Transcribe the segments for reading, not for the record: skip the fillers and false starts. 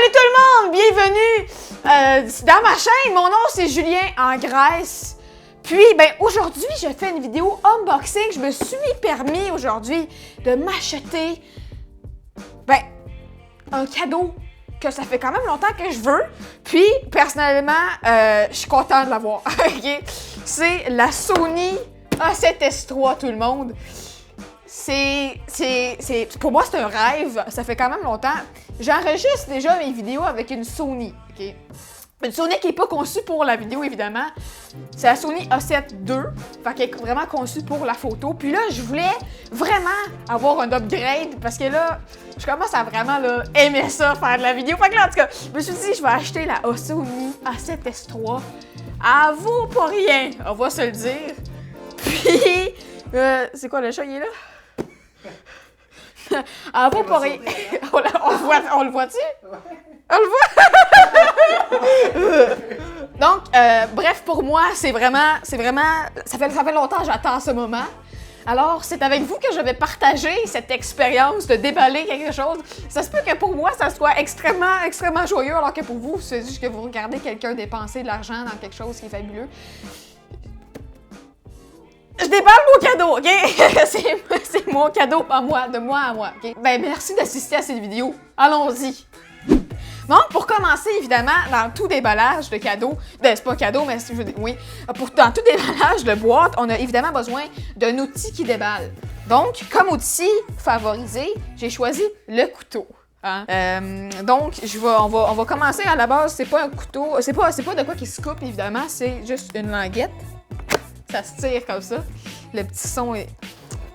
Salut tout le monde! Bienvenue dans ma chaîne. Mon nom c'est Julien en Grèce. Puis, aujourd'hui, je fais une vidéo unboxing. Je me suis permis aujourd'hui de m'acheter, un cadeau que ça fait quand même longtemps que je veux. Puis, personnellement, je suis contente de l'avoir. Okay? C'est la Sony A7S3, tout le monde. Pour moi, c'est un rêve. Ça fait quand même longtemps. J'enregistre déjà mes vidéos avec une Sony. Okay? Une Sony qui n'est pas conçue pour la vidéo, évidemment. C'est la Sony A7 II. Fait qu'elle est vraiment conçue pour la photo. Puis là, je voulais vraiment avoir un upgrade parce que là, je commence à vraiment aimer ça, faire de la vidéo. Fait que là, en tout cas, je me suis dit, je vais acheter la Sony A7S3. Elle vaut pas rien, on va se le dire. Puis, c'est quoi, le chat, il est là? Elle vaut pas rien. On le voit-tu? On le voit? Donc, bref, pour moi, c'est vraiment, ça fait longtemps que j'attends ce moment. Alors, c'est avec vous que je vais partager cette expérience de déballer quelque chose. Ça se peut que pour moi, ça soit extrêmement joyeux, alors que pour vous, c'est juste que vous regardez quelqu'un dépenser de l'argent dans quelque chose qui est fabuleux. Je déballe mon cadeau, OK? C'est mon cadeau à moi, de moi à moi, OK? Merci d'assister à cette vidéo. Allons-y! Donc, pour commencer, évidemment, dans tout déballage de cadeaux, c'est pas un cadeau, mais oui, dans tout déballage de boîte, on a évidemment besoin d'un outil qui déballe. Donc, comme outil favorisé, j'ai choisi le couteau. Hein? Donc, on va commencer à la base, c'est pas un couteau, c'est pas de quoi qui se coupe, évidemment, c'est juste une languette. Ça se tire comme ça. Le petit son est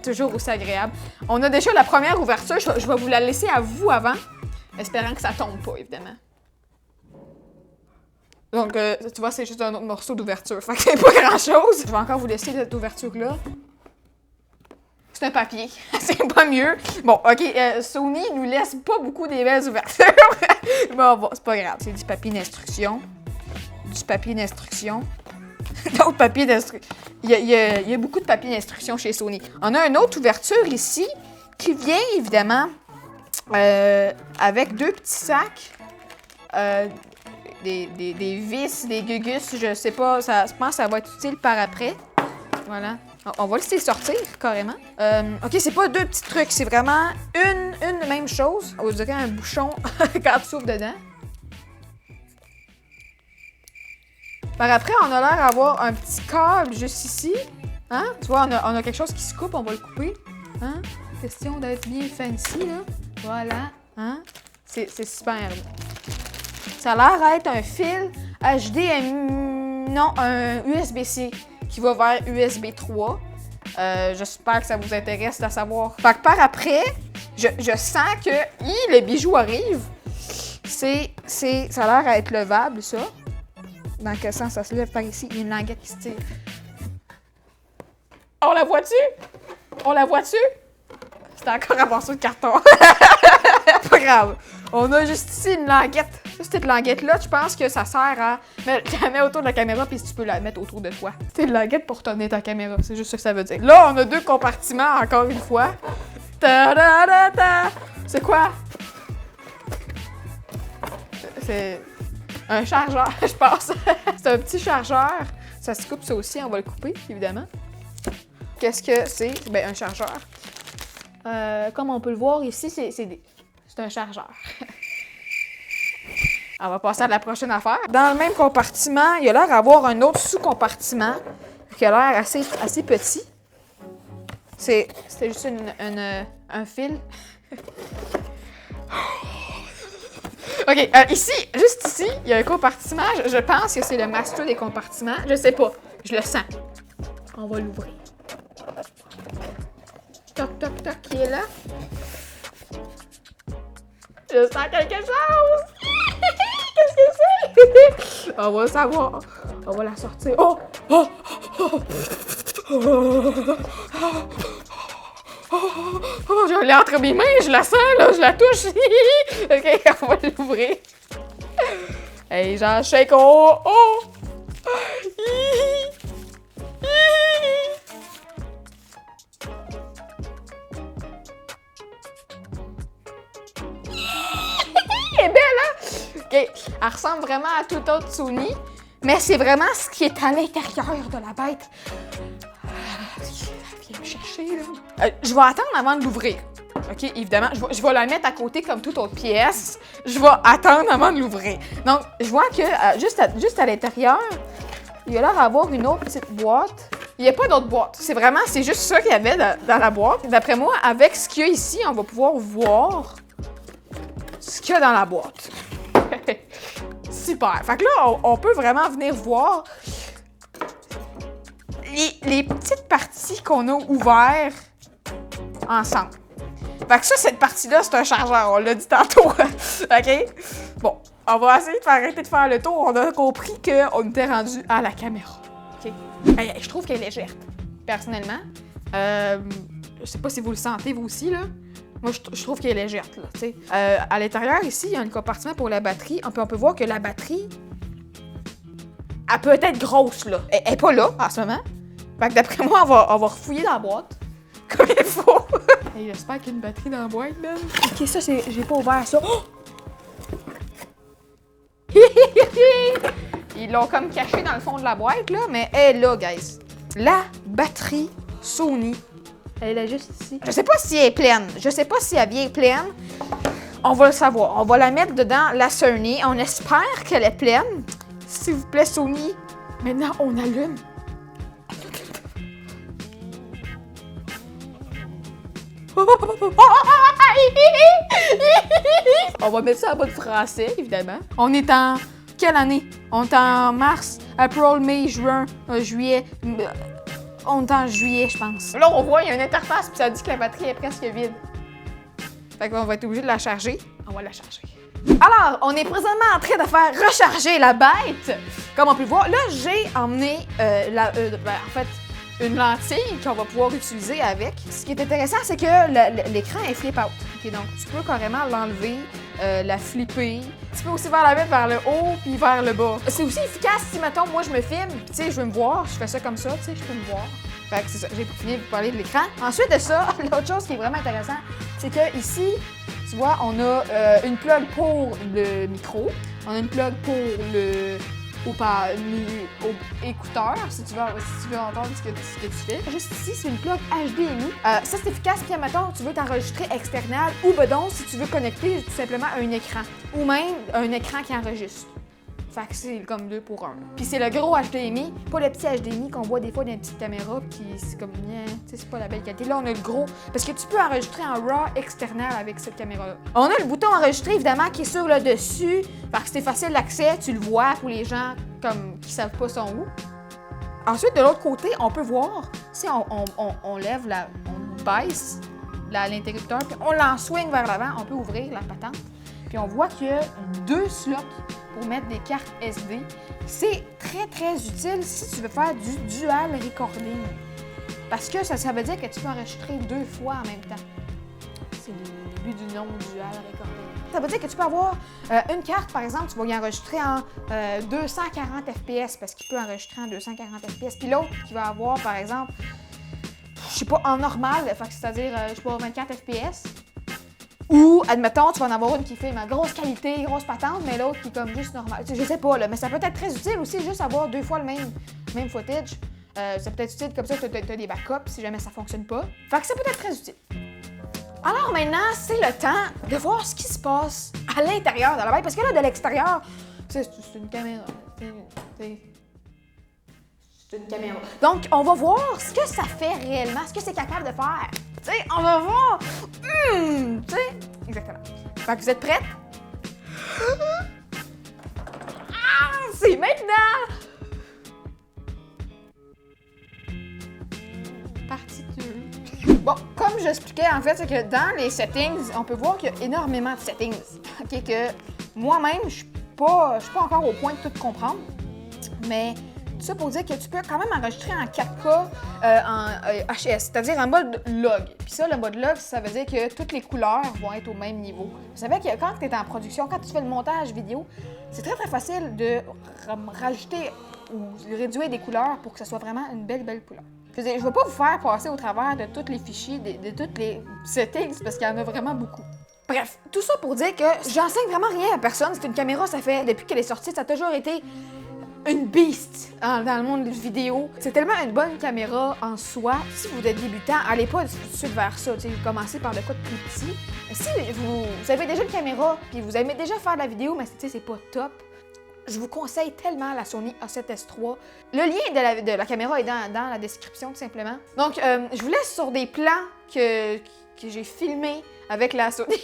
toujours aussi agréable. On a déjà la première ouverture. Je vais vous la laisser à vous avant, espérant que ça tombe pas, évidemment. Donc, tu vois, c'est juste un autre morceau d'ouverture. Fait que c'est pas grand-chose. Je vais encore vous laisser cette ouverture-là. C'est un papier. C'est pas mieux. Bon, OK, Sony nous laisse pas beaucoup des belles ouvertures. Bon, c'est pas grave. C'est du papier d'instruction. Du papier d'instruction. D'autres papiers d'instruction. Il y a beaucoup de papiers d'instruction chez Sony. On a une autre ouverture ici qui vient évidemment avec deux petits sacs, des vis, des gugus, je sais pas, je pense que ça va être utile par après. Voilà. On va laisser sortir carrément. OK, c'est pas deux petits trucs, c'est vraiment une même chose. On dirait un bouchon quand tu s'ouvres dedans. Par après, on a l'air d'avoir un petit câble juste ici. Hein? Tu vois, on a quelque chose qui se coupe, on va le couper. Hein? Question d'être bien fancy, là. Voilà. Hein? C'est superbe. Ça a l'air d'être un fil HDMI, non, un USB-C qui va vers USB 3. J'espère que ça vous intéresse de savoir. Fait que par après, je sens que le bijou arrive. Ça a l'air d'être levable, ça. Dans quel sens ça se lève par ici? Il y a une languette qui se tire. On la voit-tu? On la voit-tu? C'est encore un morceau de carton. Pas grave. On a juste ici une languette. Cette languette-là, je pense que ça sert à... Tu la mets autour de la caméra, puis tu peux la mettre autour de toi. C'est une languette pour tourner ta caméra. C'est juste ça que ça veut dire. Là, on a deux compartiments, encore une fois. Ta-da-da-da! C'est quoi? C'est... un chargeur, je pense. C'est un petit chargeur. Ça se coupe, ça aussi. On va le couper, évidemment. Qu'est-ce que c'est? Un chargeur. Comme on peut le voir ici, c'est un chargeur. On va passer à la prochaine affaire. Dans le même compartiment, il a l'air d'avoir un autre sous-compartiment qui a l'air assez petit. C'était juste un fil. OK, ici, juste ici, il y a un compartiment. Je pense que c'est le master des compartiments. Je sais pas. Je le sens. On va l'ouvrir. Toc, toc, toc, qui est là? Je sens quelque chose! Qu'est-ce que c'est? On va le savoir. On va la sortir. Oh! Oh! Oh! Oh, je l'ai entre mes mains, je la sens, là, je la touche. OK, on va l'ouvrir. Hey, j'en shake. Oh! Oh! Elle est belle, hein? Elle ressemble vraiment à toute autre Sony, mais c'est vraiment ce qui est à l'intérieur de la bête. Viens me chercher, là. Je vais attendre avant de l'ouvrir. OK, évidemment, je vais la mettre à côté comme toute autre pièce. Je vais attendre avant de l'ouvrir. Donc, je vois que juste à l'intérieur, il y a l'air d'avoir une autre petite boîte. Il n'y a pas d'autre boîte. C'est juste ça qu'il y avait dans la boîte. D'après moi, avec ce qu'il y a ici, on va pouvoir voir ce qu'il y a dans la boîte. Super. Fait que là, on peut vraiment venir voir les petites parties qu'on a ouvertes ensemble. Fait que ça, cette partie-là, c'est un chargeur. On l'a dit tantôt. OK? Bon, on va essayer de arrêter de faire le tour. On a compris qu'on était rendu à la caméra. OK? Je trouve qu'elle est légère. Personnellement. Je sais pas si vous le sentez, vous aussi, là. Moi, je trouve qu'elle est légère, là. Tu sais. À l'intérieur, ici, il y a un compartiment pour la batterie. On peut voir que la batterie, elle peut être grosse, là. Elle est pas là, en ce moment. Fait que d'après moi, on va refouiller dans la boîte. Comme il faut. Hey, j'espère qu'il y a une batterie dans la boîte, man. OK, ça, j'ai pas ouvert ça. Oh! Ils l'ont comme caché dans le fond de la boîte, là, mais elle est là, guys. La batterie Sony. Elle est juste ici. Je sais pas si elle est pleine. Je sais pas si elle vient pleine. On va le savoir. On va la mettre dedans la Sony. On espère qu'elle est pleine. S'il vous plaît, Sony. Maintenant, on allume. On va mettre ça en mode français, évidemment. On est en... Quelle année? On est en mars, april, mai, juin, juillet. On est en juillet, je pense. Là, on voit, il y a une interface, puis ça dit que la batterie est presque vide. Fait qu'on va être obligé de la charger. On va la charger. Alors, on est présentement en train de faire recharger la bête. Comme on peut le voir, là, j'ai emmené en fait, une lentille qu'on va pouvoir utiliser avec. Ce qui est intéressant, c'est que l'écran est flip out. Okay, donc, tu peux carrément l'enlever, la flipper. Tu peux aussi la mettre vers le haut puis vers le bas. C'est aussi efficace si, mettons, moi, je me filme, puis tu sais, je veux me voir, je fais ça comme ça, tu sais, je peux me voir. Fait que c'est ça, j'ai fini de vous parler de l'écran. Ensuite de ça, l'autre chose qui est vraiment intéressant, c'est que ici, tu vois, on a une plug pour le micro, on a une plug pour le écouteur, si tu veux entendre ce que tu fais. Juste ici, c'est une plug HDMI. Ça, c'est efficace si, mettons, tu veux t'enregistrer external ou bedon si tu veux connecter tout simplement un écran ou même un écran qui enregistre. Fait que c'est comme 2 pour 1. Puis c'est le gros HDMI, pas le petit HDMI qu'on voit des fois dans les petites caméras qui c'est comme tu sais, c'est pas la belle qualité. Là, on a le gros parce que tu peux enregistrer en RAW external avec cette caméra-là. On a le bouton enregistrer évidemment qui est sur le dessus parce que c'est facile d'accès, tu le vois pour les gens comme qui savent pas son où. Ensuite, de l'autre côté, on peut voir si on lève on baisse l'interrupteur puis on l'en-swing vers l'avant, on peut ouvrir la patente. Puis on voit qu'il y a 2 slots pour mettre des cartes SD. C'est très, très utile si tu veux faire du dual recording. Parce que ça veut dire que tu peux enregistrer 2 fois en même temps. C'est le début du nom dual recording. Ça veut dire que tu peux avoir une carte, par exemple, tu vas y enregistrer en 240 FPS parce qu'il peut enregistrer en 240 FPS. Puis l'autre qui va avoir, par exemple, je sais pas, en normal, c'est-à-dire, je sais pas, 24 FPS. Ou, admettons, tu vas en avoir une qui filme en grosse qualité, grosse patente, mais l'autre qui est comme juste normal. Je sais pas, là, mais ça peut être très utile aussi, juste avoir 2 fois le même footage. Ça peut être utile comme ça, tu as des backups si jamais ça fonctionne pas. Fait que ça peut être très utile. Alors maintenant, c'est le temps de voir ce qui se passe à l'intérieur de la bête. Parce que là, de l'extérieur, c'est une caméra. C'est une caméra. Donc, on va voir ce que ça fait réellement, ce que c'est capable de faire. Tu sais, on va voir. Tu sais, exactement. Fait que vous êtes prêtes? C'est maintenant! Partie 2. Bon, comme j'expliquais, en fait, c'est que dans les settings, on peut voir qu'il y a énormément de settings. OK, que moi-même, je suis pas encore au point de tout comprendre. Mais tout ça pour dire que tu peux quand même enregistrer en 4K en HS, c'est-à-dire en mode log. Puis ça, le mode log, ça veut dire que toutes les couleurs vont être au même niveau. Vous savez que quand tu es en production, quand tu fais le montage vidéo, c'est très, très facile de rajouter ou réduire des couleurs pour que ce soit vraiment une belle couleur. Je ne vais pas vous faire passer au travers de tous les fichiers, de toutes les settings, parce qu'il y en a vraiment beaucoup. Bref, tout ça pour dire que j'enseigne vraiment rien à personne. C'est une caméra, ça fait, depuis qu'elle est sortie, ça a toujours été une beast dans le monde de vidéo. C'est tellement une bonne caméra en soi. Si vous êtes débutant, allez pas tout de suite vers ça. Vous commencez par de quoi de plus petit. Si vous avez déjà une caméra, puis vous aimez déjà faire de la vidéo, mais c'est pas top, je vous conseille tellement la Sony A7S III. Le lien de la caméra est dans la description, tout simplement. Donc, je vous laisse sur des plans que j'ai filmés avec la Sony.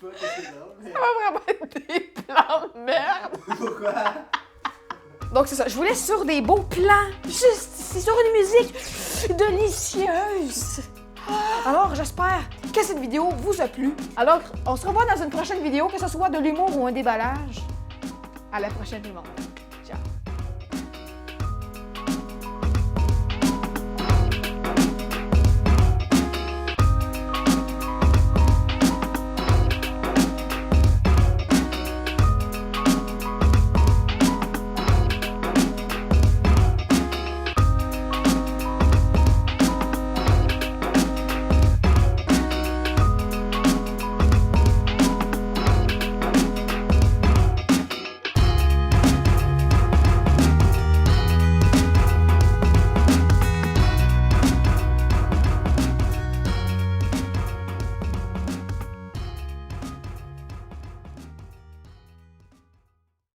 Ça va vraiment être des plans de merde. Pourquoi? Donc c'est ça, je vous laisse sur des beaux plans, juste ici, sur une musique délicieuse. Alors j'espère que cette vidéo vous a plu. Alors on se revoit dans une prochaine vidéo, que ce soit de l'humour ou un déballage. À la prochaine tout le monde.